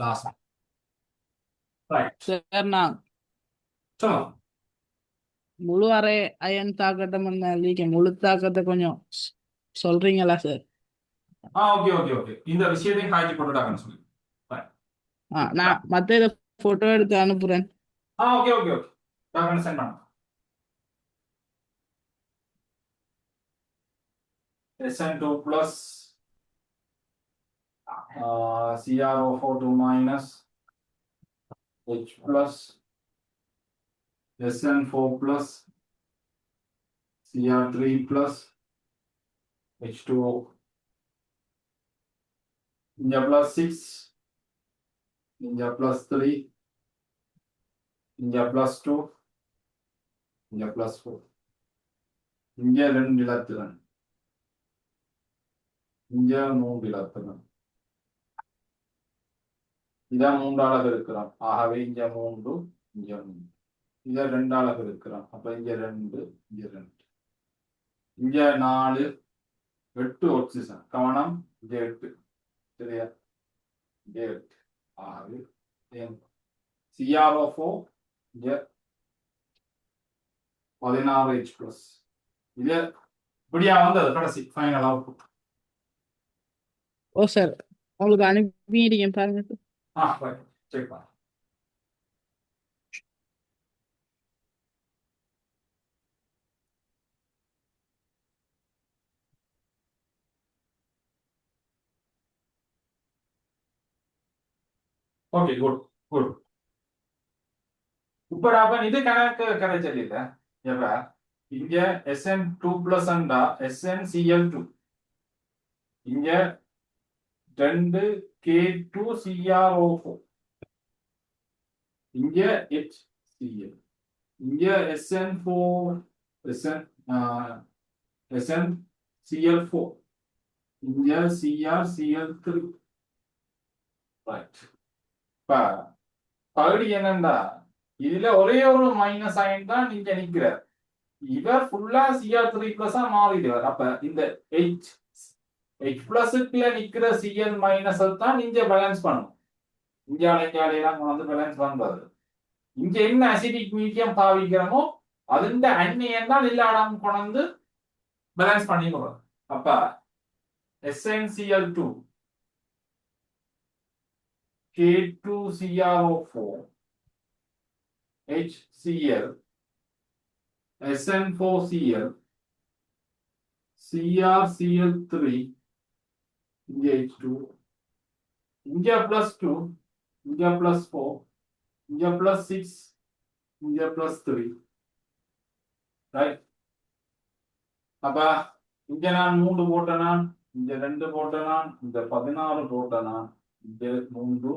Last right. Sir நான் சொல்லுங்க. முழு அறை அயன் தாக்கத்தை லீக்க முழு தாக்கத்தை கொஞ்சம் சொல்றீங்களா சார்? Okay okay okay. இந்த விஷயத்தையும் காய்ச்சி போட்டுட்டாங்கன்னு சொல்லி. நான் மற்ற இதை போட்டோ எடுத்து அனுப்புறேன். Okay okay okay. Document sent பண்ணுங்க. SN2 plus CrO4 2 minus H plus SN4 plus Cr3 plus H2O. இங்க plus 6, இங்க plus 3, இங்க plus 2, இங்க plus 4. இங்க 2 இலத்திரன், இங்க 3 இலத்திரன். இதான் 3ஆல பெருக்கிறோம். ஆகவே இங்க 3, இங்க 3. இத 2ஆல பெருக்கிறோம். அப்ப இங்க 2, இங்க 2. இங்க 4, 8 ஆக்சிஜன். கவனம், இங்க 8. சரியா? இங்க 8. ஆகவே CrO4 இங்க 16H plus. இது இப்படியா வந்தது கடைசி ஃபைனல் அவுட்புட். ஓ சார், உங்களுக்கு அனுப்பிடுங்க பாருங்க சார். செக் பண்ண. Okay good good. இப்ப நான் இது கணக்கு கதை சொல்லிட்ட. எப்ப இங்க SN2 plus அண்டா SNCl2, இங்க 2 K2CrO4, இங்க HCl, இங்க SNCl4, இங்க CrCl3. ரைட். இப்ப பகுதி என்னண்டா இதுல ஒரே ஒரு மைனஸ் சைன் தான் நீங்க நிக்கிறார். இவர் ஃபுல்லா Cr3 பிளஸா மாறிடுவார். அப்ப இந்த H பிளஸ்க்குள்ள நிக்கிற Cl மைனஸ் தான் நீங்க பேலன்ஸ் பண்ணணும். இஞ்சாலையெல்லாம் வந்து பேலன்ஸ் பண்றது. இங்க என்ன அசிடிக் மீடியம் பாவிக்கிறோமோ அதுண்ட அந்நியம் தான் இல்லாடாம கொண்டு பேலன்ஸ் பண்ணிடுவோம். அப்ப SnCl2 K2CrO4 HCl SN4Cl CrCl3 இங்க H2, இங்க +2, இங்க +4, இங்க +6, இங்க +3. ரைட். அப்ப இங்க நான் 3 போட்டேனா, இங்க 2 போட்டேனா, இந்த 16 போட்டேனா, இங்க 3,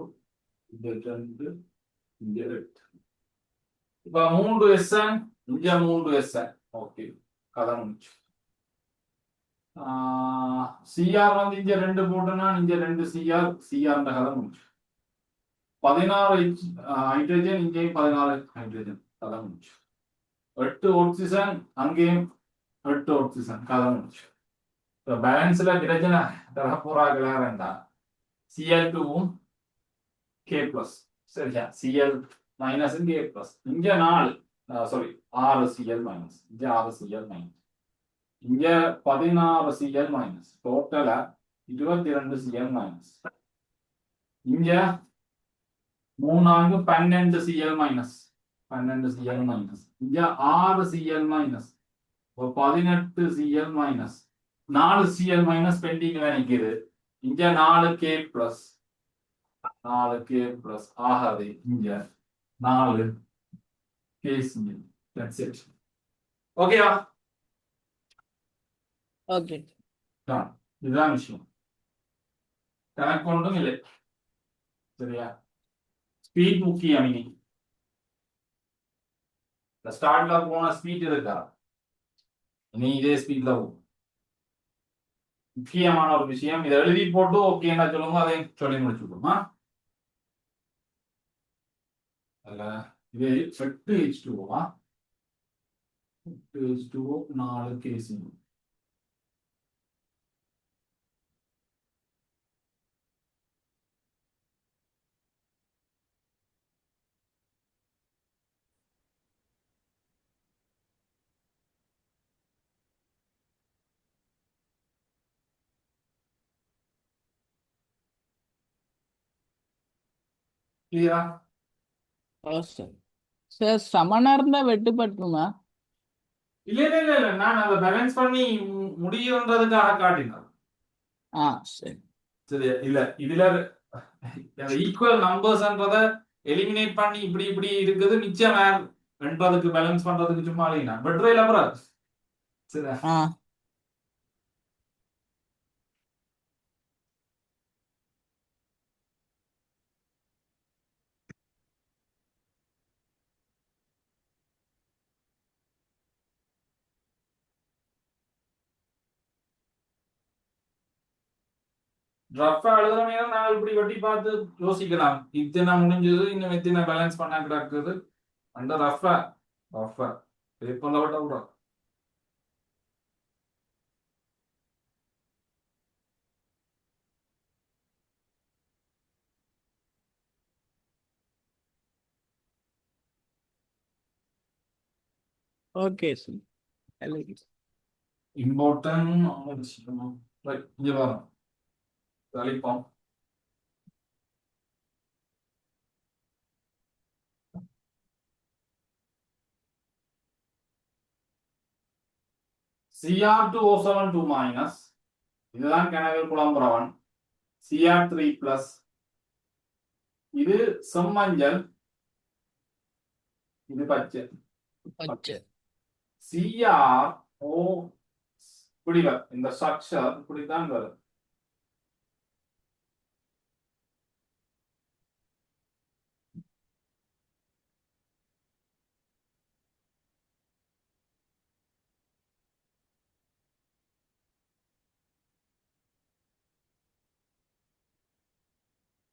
இங்க 2, இங்க 8. இப்ப 3 SN, இங்க 3 SN. ஓகே, கதை முடிச்சு. CR வந்து இங்க 2 போட்டேனா, இங்க 2 CR கதை முடிச்சு. 16 ஹைட்ரஜன், இங்கேயும் 16 ஹைட்ரஜன், கதை முடிச்சு. 8 ஆக்சிஜன், அங்கேயும் 8 ஆக்சிஜன், கதை முடிச்சு. இப்போ பேலன்ஸ்ல பிரச்சனை தரப்போறாங்களா வேண்டாம். Cl2வும் K பிளஸ். சரியா? Cl minus K plus. இங்க 4, சாரி 6 Cl மைனஸ், இங்க 6 Cl மைனஸ், இங்க 16 Cl மைனஸ், டோட்டலா 22 Cl மைனஸ். இங்க 3 12 Cl மைனஸ், 12 Cl மைனஸ், இங்க 6 Cl minus, 18 Cl minus, 4 Cl minus பெண்டிங்ல நிக்குது. இங்க 4 K பிளஸ், 4 K பிளஸ். ஆகவே இங்க 4 KCl. That's it. ஓகேவா? ஓகே. இதுதான் விஷயம். கணக்கு ஒன்றும் இல்லை. சரியா? ஸ்பீட் முக்கியம். இனி ஸ்டார்ட்ல போன ஸ்பீட் இருக்கா, இனி இதே ஸ்பீட்ல போகும். முக்கியமான ஒரு விஷயம். இதை எழுதி போட்டு ஓகே என்ன சொல்லுங்க, அதை சொல்லி முடிச்சுக்கோமா. அதுல இது 8 H2O, 8 H2O, 4 KCl. கிளியரா? ஓ சார். சார் சமணர்னா வெட்டுப்பட்டுமா? இல்ல இல்ல இல்ல இல்ல, நான் அதை பேலன்ஸ் பண்ணி முடியுன்றதுக்காக காட்டினேன். ஆ சரி. சரி இல்ல இதுல ஈக்குவல் நம்பர்ஸ்ன்றத எலிமினேட் பண்ணி இப்படி இப்படி இருக்குது மிச்சம் என்றதுக்கு பேலன்ஸ் பண்றதுக்கு சும்மா இல்லைனா பெட்ரேல அப்புறம் சரி. ஆ ரஃபா எழுதுற நேரம் நான் இப்படி வெட்டி பார்த்து யோசிக்கலாம், இத்தனை முடிஞ்சது இன்னும் எத்தனை பேலன்ஸ் பண்ண கிடக்குது அந்த ரஃபா ரஃபா பேப்பர்ல விட்ட கூட. Okay sir. இம்பார்ட்டன்ட் இங்க வரும் அழிப்போம். Cr2O72 மைனஸ், இதுதான் கனவில் குழம்புறவன். Cr3 பிளஸ், இது செம்மஞ்சள், இது பச்சை. பச்சை. Cr O இப்படி வரும், இந்த ஸ்ட்ரக்சர் இப்படித்தான் வரும்.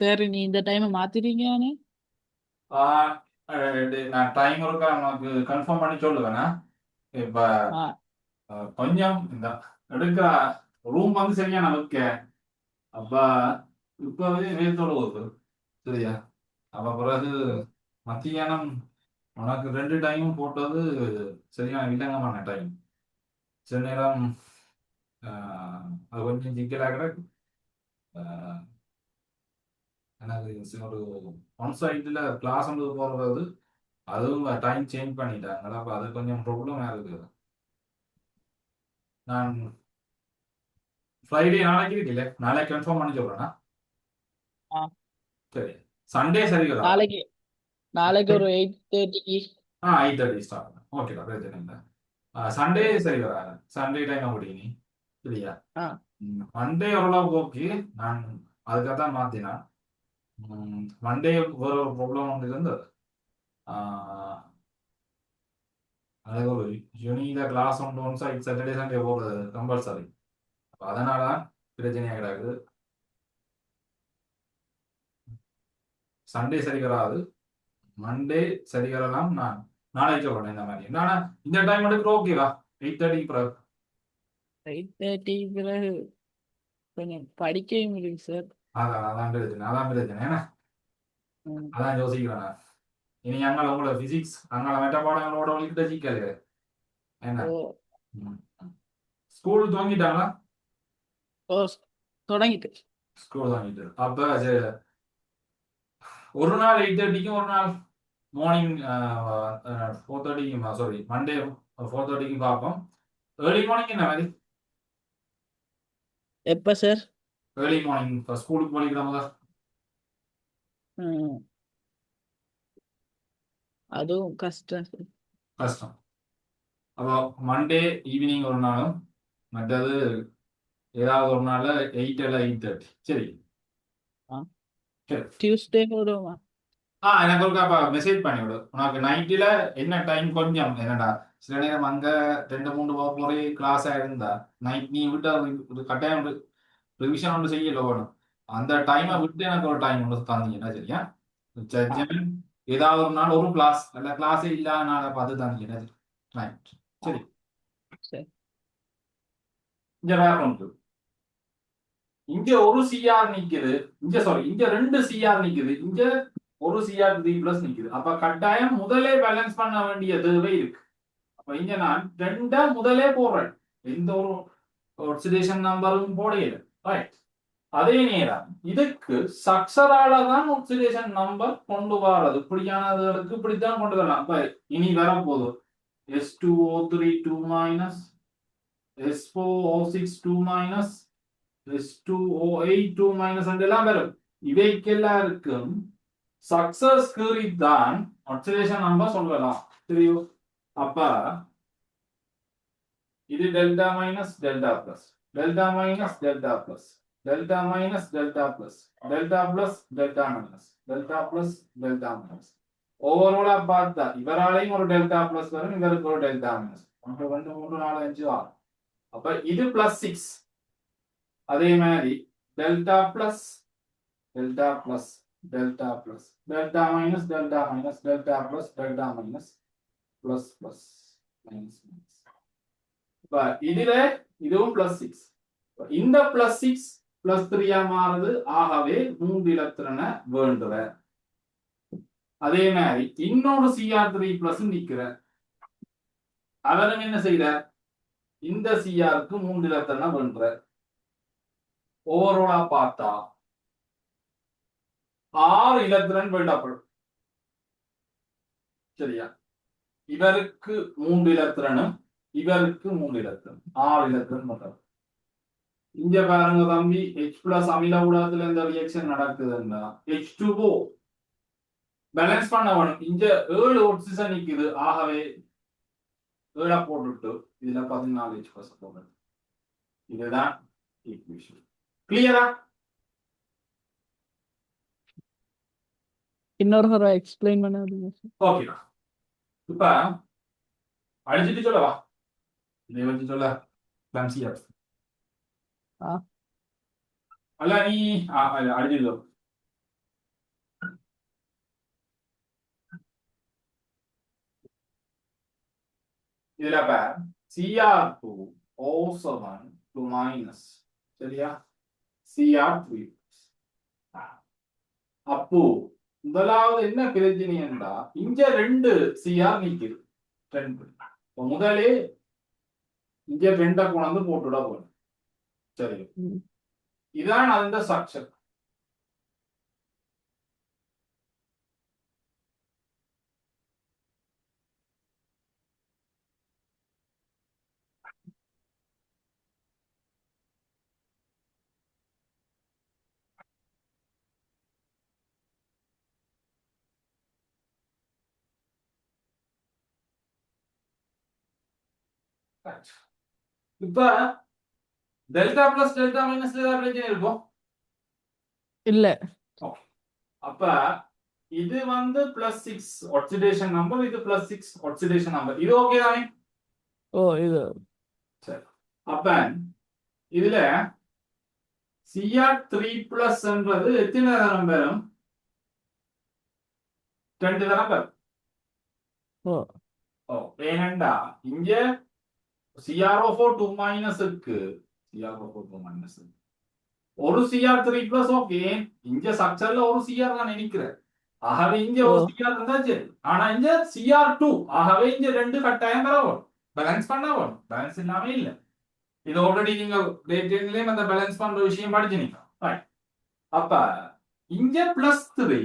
சரி, நீ இந்த டைம் மாத்திரீங்கன்னு? நான் டைம் இருக்கா உனக்கு கன்ஃபார்ம் பண்ணி சொல்லுவேண்ணா. இப்ப ஆ கொஞ்சம் இந்த எடுக்கிற ரூம் வந்து சரியா நமக்கு அப்ப இப்பவே வேத்தோட வருது சரியா. அப்ப பிறகு மத்தியானம் உனக்கு 2 டைமும் போட்டது சரியான வில்லங்கமான டைம். சில நேரம் அது கொஞ்சம் சிக்கலாக கிடக்கு. எனக்கு ஒரு ஒன் சைடில் கிளாஸ் போடுறது அதுவும் டைம் சேஞ்ச் பண்ணிட்டாங்க. அப்போ அது கொஞ்சம் ப்ராப்ளமாக இருக்குது. நான் ஃப்ரைடே நாளைக்கு இருக்குல்ல, நாளைக்கு கன்ஃபார்ம் பண்ணி சொல்கிறேன்னா. ஆ சரி, சண்டே சரி வரா? நாளைக்கு நாளைக்கு ஒரு 8:30க்கு. 8:30 ஸ்டார்ட். ஓகேடா, பிரச்சனை இல்லை. சண்டே சரி வராது, சண்டே டைம் முடியுங்க சரியா. ஆ மண்டே ஓரளவுக்கு ஓகே. நான் அதுக்காக தான் மாற்றினேன். மண்டே வேற ஒரு ப்ராப்ளம் ஒன்று இருந்தது. அதே ஒரு யூனியில class one side Saturday Sunday போகிறது கம்பல்சரி. அதனால தான் பிரச்சனையாக கிடக்குது. சண்டே சரி வராது, மண்டே சரி வரலாம். நான் நாளைக்கு சொல்றேன் இந்த மாதிரி. நானா இந்த டைம் எடுக்கிற ஓகேவா? 8:30 பிறகு 8:30 பிறகு கொஞ்சம் படிக்கவும் இருக்கு சார். அதான் பிரச்சனை, அதான் பிரச்சனை. ஏன்னா ம். அதான் யோசிக்கிறேன் நான். இனி அங்கே உங்களோட பிசிக்ஸ் அங்கே மெட்டபாடங்களோட வலிக்கிட்ட சிக்கல் என்ன. ஓ ஸ்கூல் துவங்கிட்டாங்களா? ஓ தொடங்கிட்டு. ஸ்கூல் வாங்கிட்டு அப்ப ஒரு நாள் 8:30க்கும் ஒரு நாள் மார்னிங் 4:30க்கும், சாரி மண்டே 4:30க்கும் பார்ப்போம். ஏர்லி மார்னிங் என்ன மாதிரி? எப்ப சார்? ஏர்லி மார்னிங் ஸ்கூலுக்கு போலிக்கிறவங்க ம். அதுவும் கஷ்டம் சார். கஷ்டம். அப்போ மண்டே ஈவினிங் ஒரு நாளும், மற்றது ஏதாவது ஒரு நாள் 8 இல்லை 8:30. சரி சரி. டியூஸ்டே போடுவோமா? எனக்கு ஒருக்கா மெசேஜ் பண்ணிவிடு. உனக்கு நைட்டில் என்ன டைம் கொஞ்சம் என்னடா, சில நேரம் அங்கே 2-3 ஒரே கிளாஸாக இருந்தா நைட் நீ விட்டு ஒரு கட்டாயம் ரிவிஷன் ஒன்று செய்யல வேணும். அந்த டைமை விட்டு எனக்கு ஒரு டைம் ஒன்று தந்தீங்கன்னா சரியா. ஆ ஏதாவது ஒரு நாள் ஒரு கிளாஸ் அல்ல கிளாஸே இல்லாத நாளை பார்த்து தந்தீங்கன்னா ரைட். ஆ சரி, சரி. இங்க வேற ஒன்று. இங்க ஒரு சிஆர் நிக்குது, இங்க சாரி இங்க 2 சிஆர் நிக்குது, இங்க ஒரு CR3 பிளஸ் நிக்குது. அப்ப கட்டாயம் முதலே பேலன்ஸ் பண்ண வேண்டிய தேவை இருக்கு. அப்ப இங்க நான் 2 முதலே போடுறேன், எந்த ஒரு ஆக்சிடேஷன் நம்பரும் போடையில ரைட். அதே நேரம் இதுக்கு சக்சரால தான் ஆக்சிடேஷன் நம்பர் கொண்டு வர்றது. இப்படியானதுகளுக்கு இப்படித்தான் கொண்டு வரலாம். இப்ப இனி வரப்போகுது S2O3 2 minus, S4O6 2 minus, S2O8 2 minus எல்லாம் வரும். இவைக்கெல்லாம் இருக்கும் சக்சஸ் கீறி தான் ஆக்சிடேஷன் நம்பர் சொல்லலாம். தெரியும்? அப்ப இது delta minus delta plus, delta minus delta plus, delta minus delta plus, delta plus delta minus, delta plus delta minus. ஓவராலா பார்த்தா இவராலையும் ஒரு டெல்டா பிளஸ் வரும், இவருக்கு ஒரு டெல்டா மைனஸ். 1 2 3 4 5 6. அப்ப இது பிளஸ் 6. அதே மாதிரி delta plus delta plus delta plus delta minus delta minus delta plus delta minus plus plus minus minus. இப்ப இதுல இதுவும் பிளஸ் 6. இந்த பிளஸ் 6 பிளஸ் 3 மாறுது. ஆகவே 3 இலத்திரனை வேண்டுவ. அதே மாதிரி இன்னொரு CR3 பிளஸ் நிக்கிற அவரும் என்ன செய்யற, இந்த CRக்கு 3 இலத்திரனை வேண்டுற. ஓவரோலா பார்த்தா 6 இலத்திரன் வேண்டப்படும். சரியா? இவருக்கு 3 இலத்திரனும் இவருக்கு 3 இலத்திரன், 6 இலத்திரன் மட்டும். இங்க பாருங்க தம்பி, H பிளஸ் அமில ஊடகத்துல இந்த ரியாக்ஷன் நடக்குதுன்னா H2O பேலன்ஸ் பண்ண வேணும். இங்க 7 ஆக்சிஜன் நிக்குது. ஆகவே 7 போட்டுட்டு இதுல 14 H பிளஸ் போடுறது. இதுதான் ஈக்குவேஷன். கிளியரா? இன்னொரு தடவை எக்ஸ்பிளைன் பண்ணாதீங்க சார். ஓகேடா. இப்ப அடிச்சிட்டு சொல்லவா? இதை வச்சு சொல்ல கிளாம்சியா ஆ அல்ல நீ அடிச்சிட்டு இதுல Cr2O7 2 மைனஸ். சரியா? Cr3. அப்போ முதலாவது என்ன பிரச்சனை என்றா இங்க 2 Cr நிக்குது. 2. முதலே இங்க 2 கொண்டு போட்டுட போறேன். சரி, இதான் அந்த ஸ்ட்ரக்சர். இப்ப டெல்டா பிளஸ் டெல்டா மைனஸ் பிரச்சனை இருக்கும் இல்ல. அப்ப இது வந்து பிளஸ் 6 ஆக்சிடேஷன் நம்பர், இது பிளஸ் 6 ஆக்சிடேஷன் நம்பர். இது ஓகே தானே? ஓ இது சரி. அப்ப இதுல Cr3 பிளஸ் என்றது எத்தனை தரம் வரும்? 2 தரம் வரும். ஓ ஏனண்டா இங்க CrO4 2 மைனஸ் இருக்கு. CrO4 2 மைனஸ் ஒரு Cr3 பிளஸ். ஓகே, இங்க ஸ்ட்ரக்சர்ல ஒரு Cr தான் நினைக்கிறேன். ஆகவே இங்க ஒரு Cr இருந்தா சரி. ஆனா இங்க Cr2. ஆகவே இங்க 2 கட்டாயம் வரும். பேலன்ஸ் பண்ண வரும். பேலன்ஸ் இல்லாம இல்ல. இது ஆல்ரெடி நீங்க டேட்லயே அந்த பேலன்ஸ் பண்ற விஷயம் படிச்சீங்க. ரைட். அப்ப இங்க +3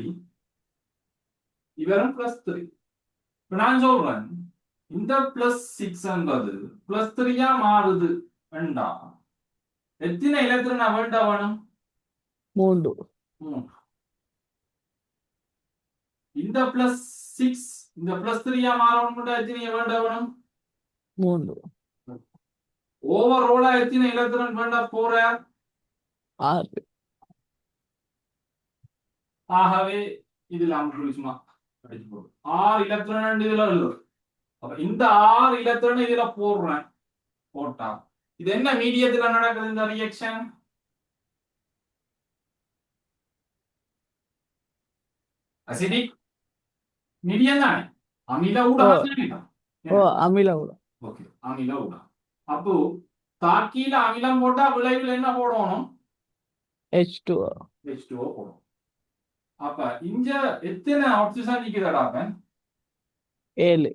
இவரும் +3. இப்ப நான் சொல்றேன் இந்த +6 என்பது +3 மாறுது வேண்டா. எத்தனை இலத்திரன் வேணும்? 3. இந்த +6 இந்த +3 மாறணும். எத்தனை வேணும்? 3. ஓவரோலா எத்தனை இலத்திரன் வேண்ட போற? 6. ஆகவே இதுல சும்மா அடிச்சு போடு. 6 இலத்திரன் இதுல எழுதும். அப்ப இந்த 6 இலத்திரன் இதுல போடுறேன். போட்டா இது என்ன மீடியத்துல நடக்குது இந்த ரியாக்ஷன்? அசிடிக் மீடியம் தானே? அமில ஊடகம். ஓ அமில ஊடகம். ஓகே, அமில ஊடகம். அப்போ தாக்கியில அமிலம் போட்டா விளைவில் என்ன போடணும்? H2O. H2O போடும். அப்ப இங்க எத்தனை ஆக்சிஜன் நிக்குதடா? 7.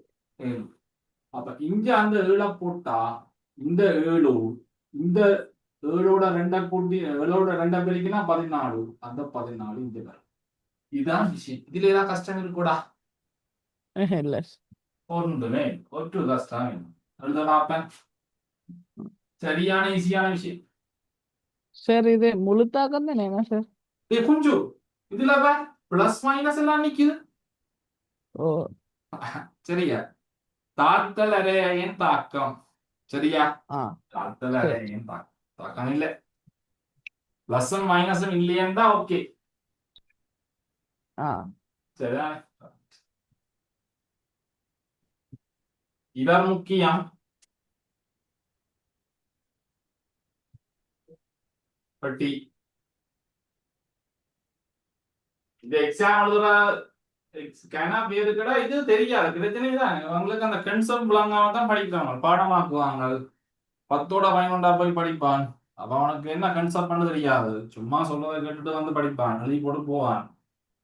அப்ப இங்க அந்த 7 போட்டா இந்த 7 இந்த ஏழோட ரெண்டை கூட்டி ஏழோட ரெண்டை பெருக்கினா 14. அந்த 14 இங்க வரும். இதுதான் விஷயம். இதுல ஏதாவது கஷ்டம் இருக்குடா? இல்ல ஒன்றுமே ஒரு கஷ்டம் இல்லை. எழுத பார்ப்பேன். சரியான ஈஸியான விஷயம். சார் இது முழுத்தாக்கம் தானே சார்? கொஞ்சம் இதுல பிளஸ் மைனஸ் எல்லாம் நிக்குது. ஓ சரியா? தாக்கல் அரையன் தாக்கம். சரியா? ஆ தாக்கல் சரி அரையன் தாக்கம். தாக்கம் இல்ல. பிளஸும் மைனஸும் இல்லையா? ஓகே. ஆ சரியா? இவர் முக்கியம். பட்டி இந்த எக்ஸாம் எழுதுற பேருக்குடா இது தெரியாது. பிரச்சனை தான் அவங்களுக்கு அந்த கன்செப்ட் விளங்காம தான் படிக்கிறாங்க, பாடமாக்குவாங்க. 10ஓட 11 போய் படிப்பான். அப்ப அவனுக்கு என்ன கன்செப்ட் பண்ண தெரியாது. சும்மா சொல்றதை கேட்டுட்டு வந்து படிப்பான், எழுதி போட்டு போவான்.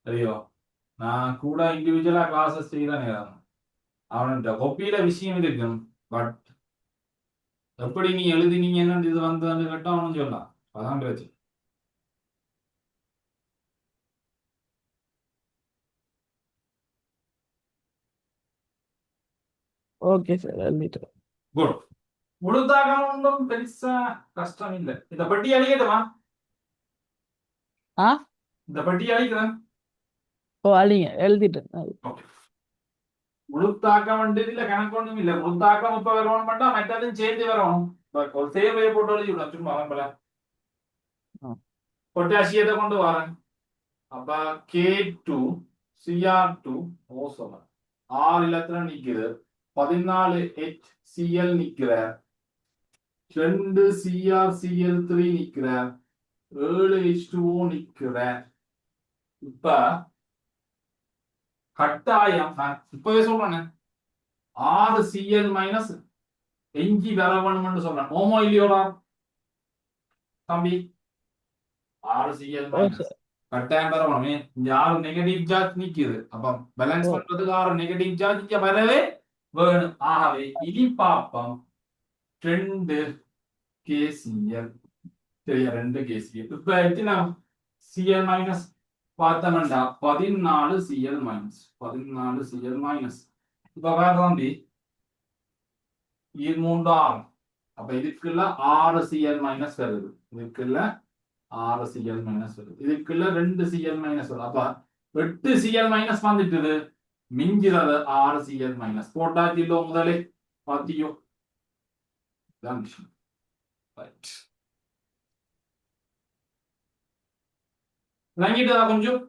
சரியோ? நான் கூட இண்டிவிஜுவலா கிளாஸஸ் செய்த நேரம் அவனுக்கு கொப்பியில விஷயம் இருக்கும். பட் எப்படி நீ எழுதினீங்க என்ன இது வந்து கேட்டா அவனும் சொல்லலாம். அதான் பிரச்சனை. ஓகே சார் எழுதிட்டு. குட். முழுதாக ஒன்றும் பெருசா கஷ்டம் இல்லை. இந்த பட்டி அழிக்கட்டுமா? ஆ இந்த பட்டி அழிக்கிறேன். ஓ அழிங்க எழுதிட்டு. முழுத்தாக்கம் வந்து இதுல கணக்கு ஒண்ணும் இல்ல. முழுத்தாக்கம் இப்ப வரணும் மட்டும் மற்றதும் சேர்ந்து வரணும். ஒரு சேர்வையை போட்டு எழுதி விடும் சும்மா வரம்பல. பொட்டாசியத்தை கொண்டு வரேன். அப்ப K2 Cr2 O7 6 இலத்திர நிக்குது. 14 HCl நிக்கிற, 2 CrCl3 நிக்கிற, 7 H2O நிக்கிற. இப்ப கட்டாயம் நான் இப்பவே சொல்றேன், 6 Cl மைனஸ் எஞ்சி வரவணும்னு சொல்றேன். ஓமோ இல்லையோடா தம்பி? 6 Cl ஓ மைனஸ் சார் கட்டாயம் வரவணும். இங்க 6 நெகட்டிவ் சார்ஜ் நிக்குது. அப்ப பேலன்ஸ் ஓ பண்றதுக்கு 6 நெகட்டிவ் சார்ஜ் இங்க வரவே வேணும். ஆகவே இனி பாப்போம் 2 KCl. சரியா? 2 KCl. இப்ப எத்தனை Cl மைனஸ் பார்த்தோம்டா? 14 Cl மைனஸ். 14 Cl minus. இப்ப வேற தம்பி இது 3 6. அப்ப இதுக்குள்ள 6 Cl மைனஸ் வருது. இதுக்குள்ள 6 Cl மைனஸ் வருது. இதுக்குள்ள 2 Cl மைனஸ் வருது. அப்ப 8 Cl மைனஸ் வந்துட்டுது. மிஞ்சிறது 6 Cl மைனஸ். போட்டாச்சிலோ முதலே பாத்தியோ? இதான் விஷயம். ரைட். விளங்கிட்டதா கொஞ்சம்?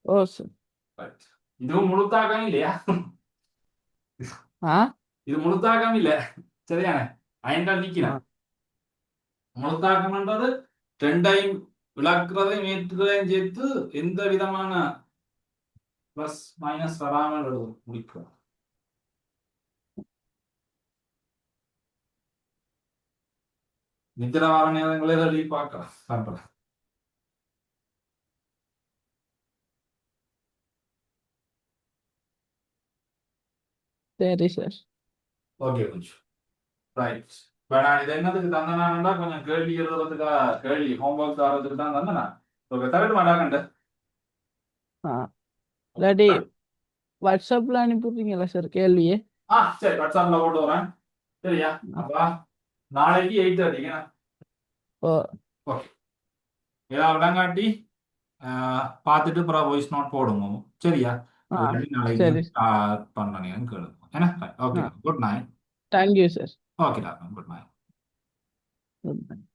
ஓ சார். ரைட். இதுவும் முழுத்தாக்கம் இல்லையா? ஆ இது முழுத்தாக்கம் இல்ல. சரியானே? அயன்கள் ஆ நிக்கிறேன். முழுத்தாக்கம்ன்றது ரெண்டையும் விளக்குறதையும் ஏற்றுக்கிறதையும் சேர்த்து எந்த விதமான பிளஸ் மைனஸ் வராமல் முடிக்கும். நித்திர வார நேரங்களே எழுதி பார்க்கலாம் சாப்பிடலாம். சரி சார். ஓகே கொஞ்சம் ரைட். நான் இது என்னதுக்கு தந்தனா கொஞ்சம் கேள்வி எழுதுறதுக்கா, கேள்வி ஹோம்ஒர்க் தரதுக்கு தான் தந்தனா. தரட்டு மாட்டாக்கண்ட. ஆ இல்லாட்டி வாட்ஸ்அப்ல அனுப்பிடுறீங்களா சார் கேள்வியே? சரி வாட்ஸ்அப்ல போட்டு வரேன். சரியா? அப்பா நாளைக்கு 8:30. ஓ ஓகே. ஏதாவது விடங்காட்டி பார்த்துட்டு அப்புறம் வாய்ஸ் நோட் போடுங்க. சரியா? ஆ நாளைக்கு சரி ஸ்டார்ட் பண்ணணும் கேளுங்க. ஏன்னா ஓகே. ஆ குட் நைட். Thank you sir. ஓகேடா குட் நைட். Good night.